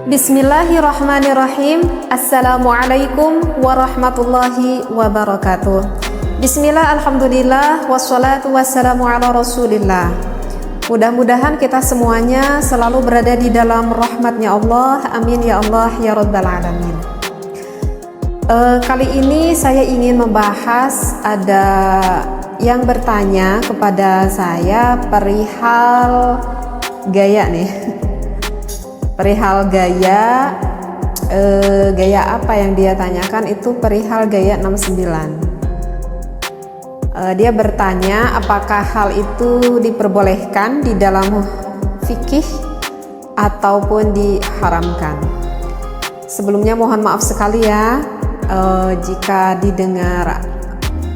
Bismillahirrahmanirrahim. Assalamualaikum warahmatullahi wabarakatuh. Bismillah, alhamdulillah, wassalatu wassalamu ala rasulillah. Mudah-mudahan kita semuanya selalu berada di dalam rahmatnya Allah. Amin ya Allah ya rabbal alamin. Kali ini saya ingin membahas, ada yang bertanya kepada saya perihal gaya nih. Perihal gaya, gaya apa yang dia tanyakan itu perihal gaya 69. Dia bertanya apakah hal itu diperbolehkan di dalam fikih ataupun diharamkan. Sebelumnya mohon maaf sekali ya jika didengar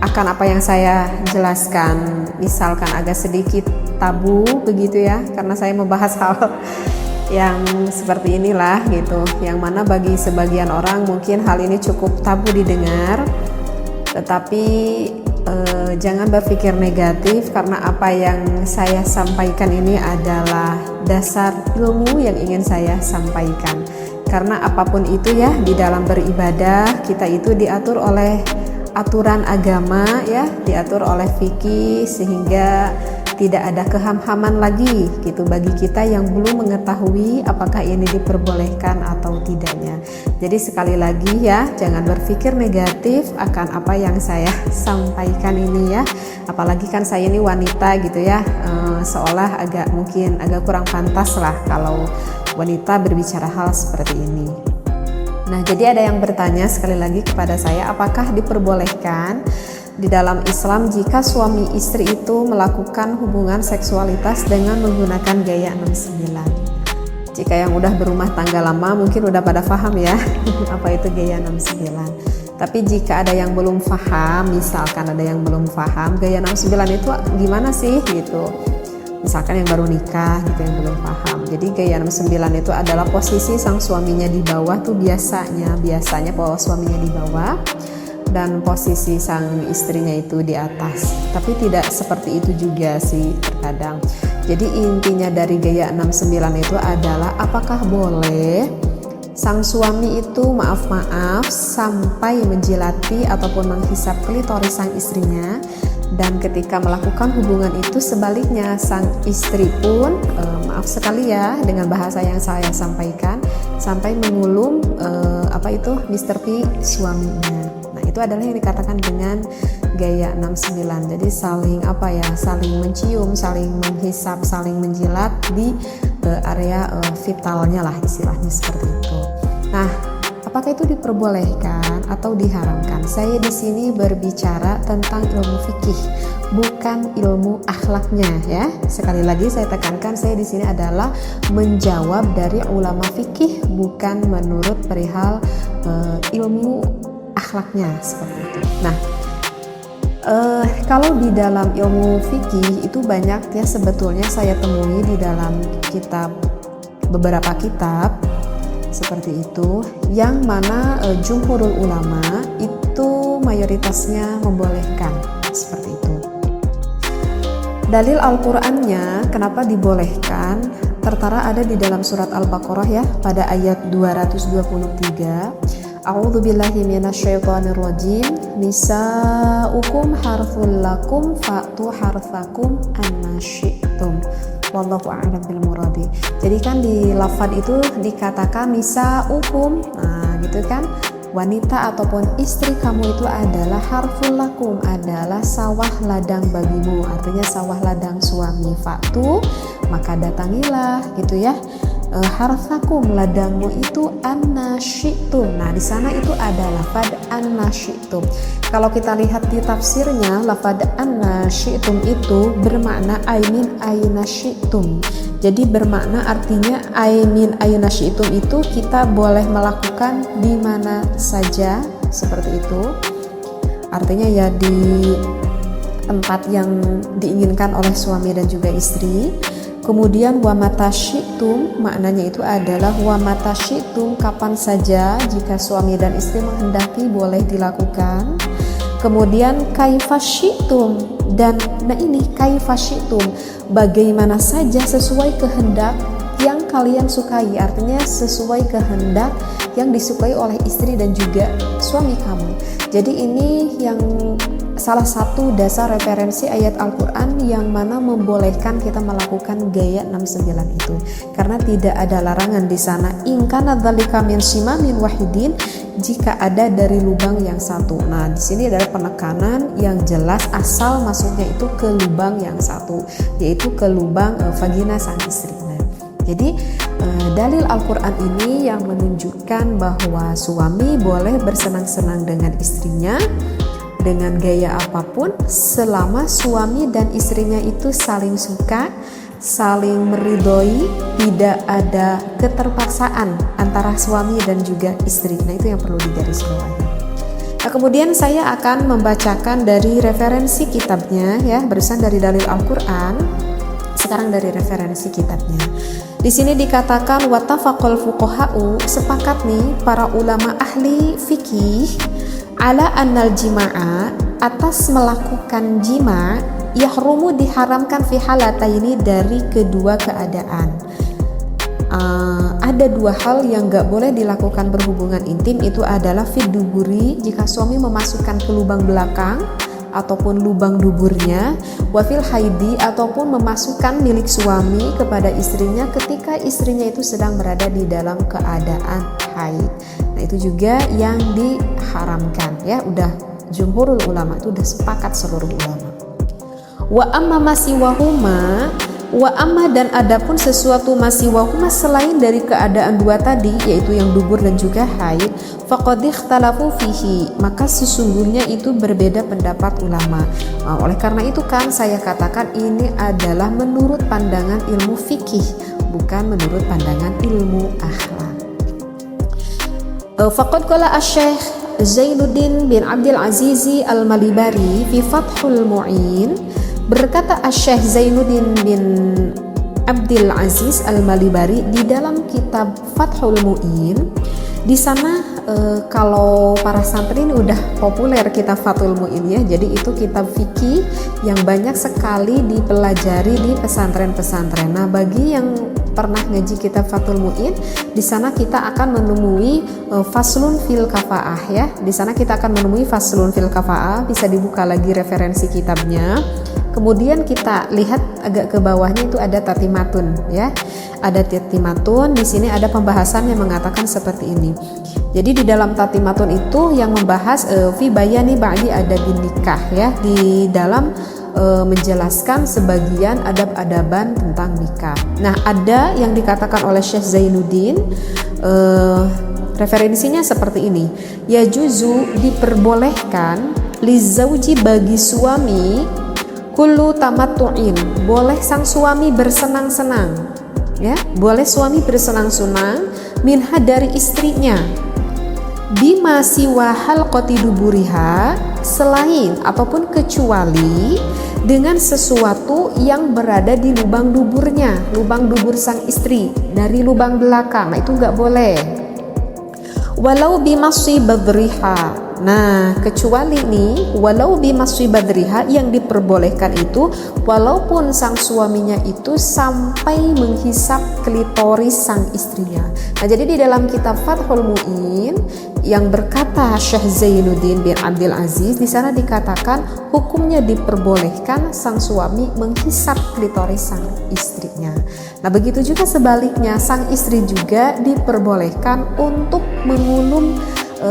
akan apa yang saya jelaskan misalkan agak sedikit tabu begitu ya, karena saya membahas hal yang seperti inilah gitu, yang mana bagi sebagian orang mungkin hal ini cukup tabu didengar, tetapi jangan berpikir negatif, karena apa yang saya sampaikan ini adalah dasar ilmu yang ingin saya sampaikan. Karena apapun itu ya, di dalam beribadah kita itu diatur oleh aturan agama ya, diatur oleh fikih, sehingga tidak ada kehamhaman lagi gitu bagi kita yang belum mengetahui apakah ini diperbolehkan atau tidaknya. Jadi sekali lagi ya, jangan berpikir negatif akan apa yang saya sampaikan ini ya. Apalagi kan saya ini wanita gitu ya, seolah mungkin agak kurang pantas lah kalau wanita berbicara hal seperti ini. Nah, jadi ada yang bertanya sekali lagi kepada saya, apakah diperbolehkan di dalam Islam jika suami istri itu melakukan hubungan seksualitas dengan menggunakan gaya 69. Jika yang udah berumah tangga lama mungkin udah pada paham ya apa itu gaya 69. Tapi jika ada yang belum paham, misalkan ada yang belum paham gaya 69 itu gimana sih gitu, misalkan yang baru nikah gitu yang belum paham. Jadi gaya 69 itu adalah posisi sang suaminya di bawah tuh, biasanya bahwa suaminya di bawah dan posisi sang istrinya itu di atas. Tapi tidak seperti itu juga sih terkadang. Jadi intinya dari gaya 69 itu adalah apakah boleh sang suami itu maaf sampai menjilati ataupun menghisap klitoris sang istrinya, dan ketika melakukan hubungan itu sebaliknya sang istri pun maaf sekali ya dengan bahasa yang saya sampaikan, sampai mengulum Mr. P suaminya. Itu adalah yang dikatakan dengan gaya 69. Jadi saling mencium, saling menghisap, saling menjilat di area vitalnya lah istilahnya seperti itu. Nah, apakah itu diperbolehkan atau diharamkan? Saya di sini berbicara tentang ilmu fikih, bukan ilmu akhlaknya ya. Sekali lagi saya tekankan, saya di sini adalah menjawab dari ulama fikih, bukan menurut perihal ilmu akhlaknya seperti itu. Nah, kalau di dalam ilmu fikih itu banyak ya sebetulnya saya temui di dalam beberapa kitab seperti itu, yang mana jumhurul ulama itu mayoritasnya membolehkan seperti itu. Dalil Al-Qur'annya kenapa dibolehkan tertera ada di dalam surat Al-Baqarah ya, pada ayat 223. A'udzu billahi minasyaitonir rajim. Nisa'ukum harthul lakum fa'tu harthakum anna syi'tum. Wallahu a'lam bil muradi. Jadi kan di lafaz itu dikatakan nisa'ukum. Nah, gitu kan? Wanita ataupun istri kamu itu adalah harful lakum, adalah sawah ladang bagimu, artinya sawah ladang suami. Fa'tu, maka datangilah gitu ya. Harfakum, ladangmu itu annasyitum. Nah, di sana itu ada lafaz annasyitum. Kalau kita lihat di tafsirnya, lafaz annasyitum itu bermakna aimin ainasyitum. Jadi bermakna artinya aimin ainasyitum itu kita boleh melakukan di mana saja seperti itu. Artinya ya di tempat yang diinginkan oleh suami dan juga istri. Kemudian wa mata syi'tum, maknanya itu adalah wa mata syi'tum, kapan saja jika suami dan istri menghendaki boleh dilakukan. Kemudian kaifa syi'tum, dan nah ini kaifa syi'tum, bagaimana saja sesuai kehendak yang kalian sukai, artinya sesuai kehendak yang disukai oleh istri dan juga suami kamu. Jadi ini yang salah satu dasar referensi ayat Al-Quran yang mana membolehkan kita melakukan gaya 69 itu, karena tidak ada larangan di sana. In kana dzalika min shimamin wahidin, jika ada dari lubang yang satu. Nah, di sini ada penekanan yang jelas asal masuknya itu ke lubang yang satu, yaitu ke lubang vagina sang istri. Nah, jadi dalil Al-Quran ini yang menunjukkan bahwa suami boleh bersenang-senang dengan istrinya dengan gaya apapun selama suami dan istrinya itu saling suka, saling meridhoi, tidak ada keterpaksaan antara suami dan juga istri. Nah, itu yang perlu digarisbawahi. Nah, kemudian saya akan membacakan dari referensi kitabnya ya, berdasarkan dari dalil Al-Quran. Sekarang dari referensi kitabnya. Di sini dikatakan wattafaqal fuqaha'u, sepakat nih para ulama ahli fikih ala annal jima'a, atas melakukan jima, yahrumu diharamkan fi halataini, dari kedua keadaan. Ada dua hal yang gak boleh dilakukan berhubungan intim, itu adalah fid duburi, jika suami memasukkan ke lubang belakang ataupun lubang duburnya, wafil haidi, ataupun memasukkan milik suami kepada istrinya ketika istrinya itu sedang berada di dalam keadaan haid. Nah, itu juga yang diharamkan ya, udah jumhurul ulama itu udah sepakat seluruh ulama. Wa amma masiwahuma, wa amma dan adapun sesuatu masiwahuma selain dari keadaan dua tadi, yaitu yang dubur dan juga haid, faqad ikhtalafu fihi, maka sesungguhnya itu berbeda pendapat ulama. Oleh karena itu kan saya katakan ini adalah menurut pandangan ilmu fikih, bukan menurut pandangan ilmu akhlak. Faqad qala asy-Syaikh Zainuddin bin Abdul Aziz Al-Malibari fi Fathul Mu'in, berkata asy-Syaikh Zainuddin bin Abdul Aziz Al-Malibari di dalam kitab Fathul Mu'in. Di sana kalau para santri ini udah populer kitab Fathul Mu'in ya. Jadi itu kitab fikih yang banyak sekali dipelajari di pesantren-pesantren. Nah, bagi yang pernah ngaji kitab Fathul Mu'in, di sana kita akan menemui faslun fil kafaah ya. Di sana kita akan menemui faslun fil kafaah, bisa dibuka lagi referensi kitabnya. Kemudian kita lihat agak ke bawahnya itu ada tatimatun ya. Ada tatimatun, di sini ada pembahasan yang mengatakan seperti ini. Jadi di dalam tatimatun itu yang membahas fi bayani ba'di adabin nikah ya, di dalam menjelaskan sebagian adab-adaban tentang nikah. Nah, ada yang dikatakan oleh Syekh Zainuddin, referensinya seperti ini. Ya juzu, diperbolehkan lizauji, bagi suami, kullu tamattu'in, boleh sang suami bersenang-senang ya, boleh suami bersenang-senang minha, dari istrinya, bima siwa halqati duburiha, selain ataupun kecuali dengan sesuatu yang berada di lubang duburnya, lubang dubur sang istri dari lubang belakang. Nah, itu nggak boleh. Walau bimasi badriha, nah kecuali nih walau bimasi badriha, yang diperbolehkan itu walaupun sang suaminya itu sampai menghisap klitoris sang istrinya. Nah, jadi di dalam kitab Fathul Mu'in yang berkata Syekh Zainuddin bin Abdul Aziz, di sana dikatakan hukumnya diperbolehkan sang suami menghisap klitoris sang istrinya. Nah, begitu juga sebaliknya, sang istri juga diperbolehkan untuk mengulum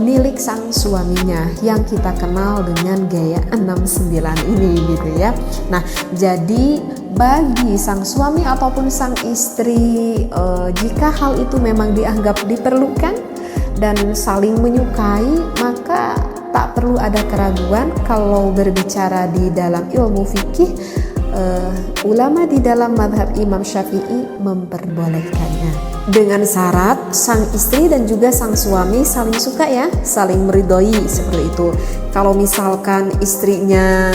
milik sang suaminya yang kita kenal dengan gaya 69 ini gitu ya. Nah, jadi bagi sang suami ataupun sang istri, jika hal itu memang dianggap diperlukan dan saling menyukai, maka tak perlu ada keraguan kalau berbicara di dalam ilmu fikih, ulama di dalam mazhab Imam Syafi'i memperbolehkannya, dengan syarat sang istri dan juga sang suami saling suka ya, saling meridhoi seperti itu. Kalau misalkan istrinya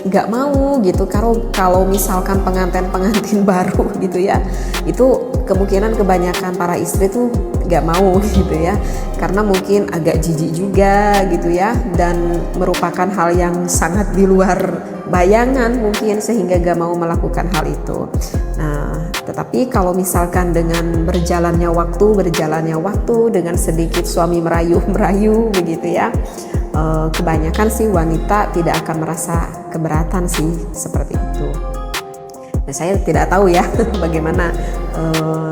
nggak mau gitu, kalau misalkan pengantin baru gitu ya, itu kemungkinan kebanyakan para istri tuh nggak mau gitu ya, karena mungkin agak jijik juga gitu ya, dan merupakan hal yang sangat di luar bayangan mungkin, sehingga gak mau melakukan hal itu. Nah, Tetapi kalau misalkan dengan berjalannya waktu dengan sedikit suami merayu begitu ya, kebanyakan sih wanita tidak akan merasa keberatan sih seperti itu. Nah, saya tidak tahu ya bagaimana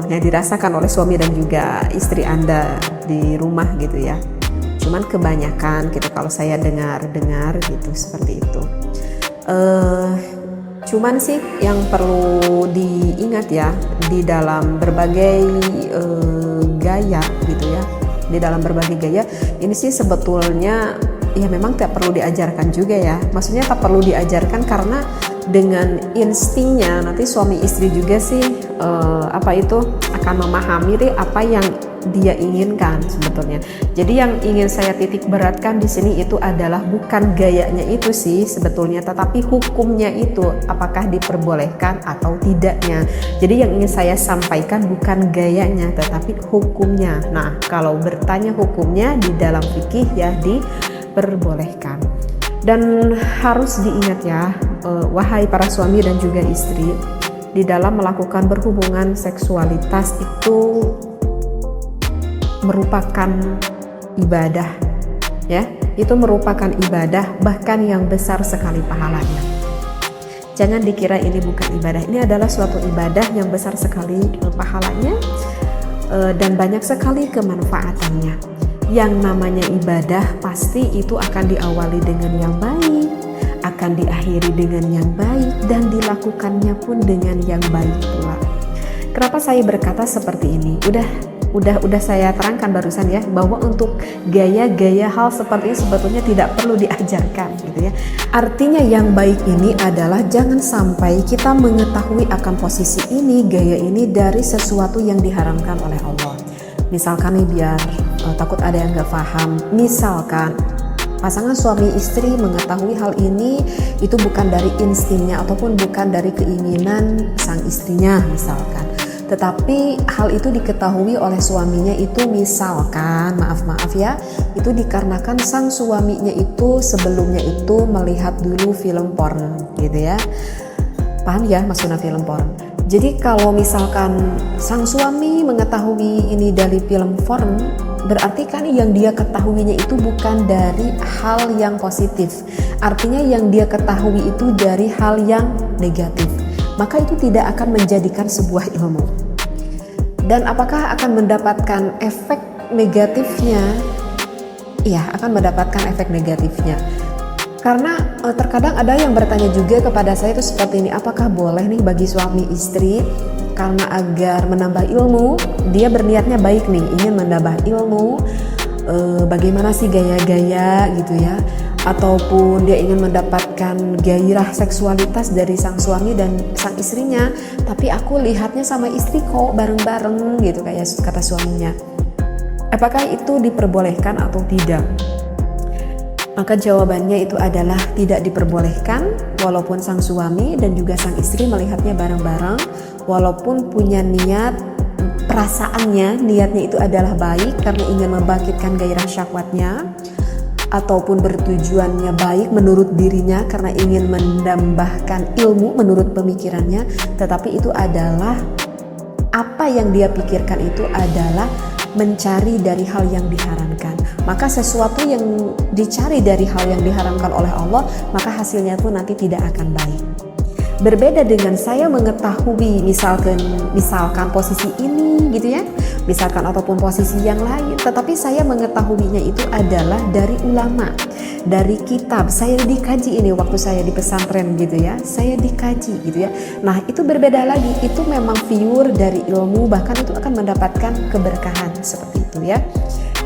yang dirasakan oleh suami dan juga istri Anda di rumah gitu ya. Cuman kebanyakan gitu kalau saya dengar gitu seperti itu. Cuman sih yang perlu diingat ya, di dalam berbagai gaya gitu ya, di dalam berbagai gaya ini sih sebetulnya ya memang tak perlu diajarkan juga ya. Maksudnya tak perlu diajarkan karena dengan instingnya nanti suami istri juga sih akan memahami deh apa yang dia inginkan sebetulnya. Jadi yang ingin saya titik beratkan di sini itu adalah bukan gayanya itu sih sebetulnya, tetapi hukumnya itu apakah diperbolehkan atau tidaknya. Jadi yang ingin saya sampaikan bukan gayanya tetapi hukumnya. Nah, kalau bertanya hukumnya di dalam fikih ya diperbolehkan. Dan harus diingat ya, wahai para suami dan juga istri, di dalam melakukan berhubungan seksualitas itu merupakan ibadah ya, itu merupakan ibadah bahkan yang besar sekali pahalanya. Jangan dikira ini bukan ibadah, ini adalah suatu ibadah yang besar sekali pahalanya dan banyak sekali kemanfaatannya. Yang namanya ibadah pasti itu akan diawali dengan yang baik, akan diakhiri dengan yang baik, dan dilakukannya pun dengan yang baik pula. Kenapa saya berkata seperti ini? Udah saya terangkan barusan ya, bahwa untuk gaya-gaya hal seperti ini sebetulnya tidak perlu diajarkan gitu ya. Artinya yang baik ini adalah jangan sampai kita mengetahui akan posisi ini, gaya ini dari sesuatu yang diharamkan oleh Allah. Misalkan nih, biar takut ada yang gak paham, misalkan pasangan suami istri mengetahui hal ini itu bukan dari instingnya ataupun bukan dari keinginan sang istrinya misalkan, tetapi hal itu diketahui oleh suaminya itu misalkan maaf ya, itu dikarenakan sang suaminya itu sebelumnya itu melihat dulu film porn gitu ya. Paham ya maksudnya film porn? Jadi kalau misalkan sang suami mengetahui ini dari film porn, berarti kan yang dia ketahuinya itu bukan dari hal yang positif. Artinya yang dia ketahui itu dari hal yang negatif. Maka itu tidak akan menjadikan sebuah ilmu. Dan apakah akan mendapatkan efek negatifnya? Iya, akan mendapatkan efek negatifnya. Karena terkadang ada yang bertanya juga kepada saya itu seperti ini, apakah boleh nih bagi suami istri karena agar menambah ilmu, dia berniatnya baik nih, ingin menambah ilmu, bagaimana sih gaya-gaya gitu ya, ataupun dia ingin mendapatkan gairah seksualitas dari sang suami dan sang istrinya, tapi aku lihatnya sama istri kok bareng-bareng gitu kayak kata suaminya. Apakah itu diperbolehkan atau tidak? Maka jawabannya itu adalah tidak diperbolehkan, walaupun sang suami dan juga sang istri melihatnya bareng-bareng, walaupun punya niat, perasaannya, niatnya itu adalah baik karena ingin membangkitkan gairah syahwatnya, ataupun bertujuannya baik menurut dirinya karena ingin menambahkan ilmu menurut pemikirannya, tetapi itu adalah apa yang dia pikirkan itu adalah mencari dari hal yang diharamkan. Maka sesuatu yang dicari dari hal yang diharamkan oleh Allah, maka hasilnya pun nanti tidak akan baik. Berbeda dengan saya mengetahui misalkan posisi ini gitu ya, misalkan ataupun posisi yang lain, tetapi saya mengetahuinya itu adalah dari ulama, dari kitab. Saya dikaji ini waktu saya di pesantren gitu ya, saya dikaji gitu ya. Nah itu berbeda lagi, itu memang pure dari ilmu, bahkan itu akan mendapatkan keberkahan seperti itu ya.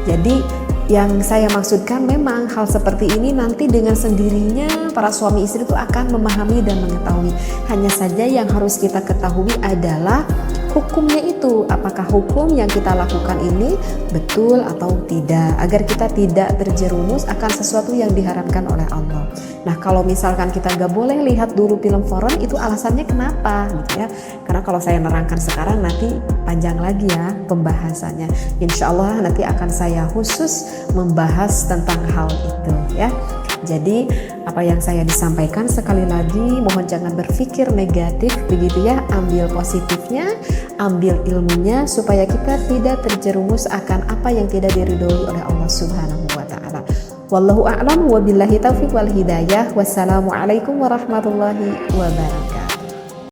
Jadi yang saya maksudkan memang hal seperti ini nanti dengan sendirinya para suami istri itu akan memahami dan mengetahui. Hanya saja yang harus kita ketahui adalah hukumnya itu, apakah hukum yang kita lakukan ini betul atau tidak, agar kita tidak terjerumus akan sesuatu yang diharamkan oleh Allah. Nah kalau misalkan kita gak boleh lihat dulu film porn, itu alasannya kenapa gitu ya. Karena kalau saya nerangkan sekarang nanti panjang lagi ya pembahasannya. Insya Allah nanti akan saya khusus membahas tentang hal itu ya. Jadi apa yang saya disampaikan sekali lagi, mohon jangan berpikir negatif begitu ya, ambil positifnya, ambil ilmunya supaya kita tidak terjerumus akan apa yang tidak diridhoi oleh Allah Subhanahu wa taala. Wallahu a'lam wa billahi taufiq wal hidayah. Wassalamualaikum warahmatullahi wabarakatuh.